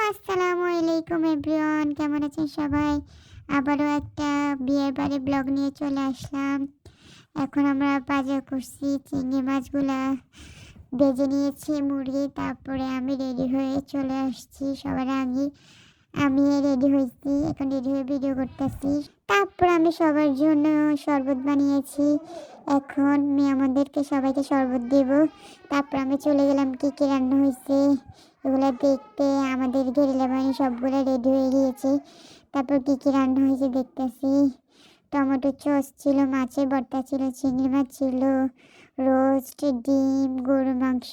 আসসালামু আলাইকুম এভরিওয়ান, কেমন আছেন সবাই? আবারও একটা বিয়ের বাড়ি ব্লগ নিয়ে চলে আসলাম। এখন আমরা বাজার করছি, চিংড়ি মাছগুলা ভেজে নিয়েছি মুরগি, তারপরে আমি রেডি হয়ে চলে আসছি সবার আগে। আমি রেডি হয়েছি, এখন রেডি হয়ে ভিডিও করতেছি। তারপর আমি সবার জন্য শরবত বানিয়েছি। এখন মেহমানদেরকে সবাইকে শরবত দেব। তারপর আমি চলে গেলাম কী কী রান্না হয়েছে এগুলো দেখতে। আমাদের গেরিলা বাহিনী সবগুলো রেডি হয়ে গিয়েছে। তারপর কী কী রান্না হয়েছে দেখতেছি। টমেটো সস ছিল, মাছের ভর্তা ছিল, চিংড়ি মাছ ছিল, রোস্ট, ডিম, গরুর মাংস।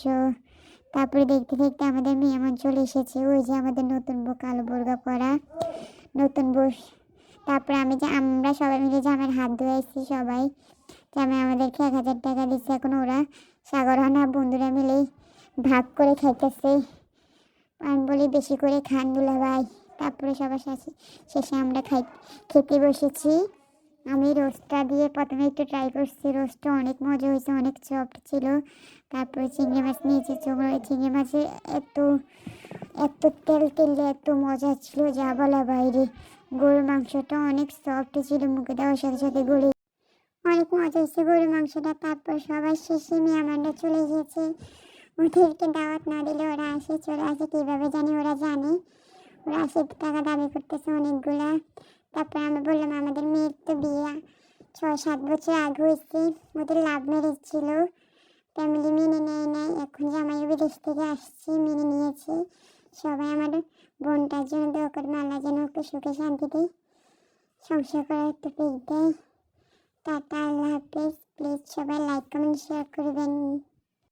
তারপরে দেখতে দেখতে আমাদের মেহমান চলে এসেছে। ওই যে আমাদের নতুন বউ, কালো বোরকা পরা নতুন বউ। তারপরে আমরা সবাই মিলে জামাইয়ের হাত ধুয়েছি সবাই। জামাই আমাদেরকে 1000 টাকা দিচ্ছে। এখন ওরা সাগরহানা বন্ধুরা মিলে ভাগ করে খাইতেছে। আমি বলি বেশি করে খান দুলাভাই। তারপরে সবার শেষে আমরা খেতে বসেছি। আমি রোস্টটা দিয়ে প্রথমে একটু ট্রাই করছি। রোস্টটা অনেক মজা হয়েছে, অনেক সফট ছিল। তারপরে চিংড়ি মাছ নিয়েছি। চিংড়ি মাছে এত এত তেল তেলে এত মজা ছিল যা বলা বাইরে। গরুর মাংসটা অনেক সফট ছিল, মুখে দেওয়ার সাথে সাথে গলে অনেক মজা হয়েছে গরুর মাংসটা। তারপর সবার শেষে মেহমানরা চলে এসেছে। ওদেরকে দাওয়াত না দিলে ওরা চলে আসে কীভাবে জানি, ওরা জানে। ওরা 80 টাকা দাবি করতেছে অনেকগুলা। তারপর আমি বললাম আমাদের মেয়ের তো বিয়ে 6-7 বছর আগে হয়েছে, ওদের লাভ ম্যারেজ ছিল, ফ্যামিলি মেনে নেয় নাই। এখন জামাই বিদেশ থেকে আসছে, মেনে নিয়েছে। সবাই আমার বোনটার জন্য দোয়া করবেন, আল্লাহ যেন ওকে সুখে শান্তিতে সংসার করার একটু দেয়। টাটা, আল্লাহ হাফেজ। প্লিজ সবাই লাইক কমেন্ট শেয়ার করবেন।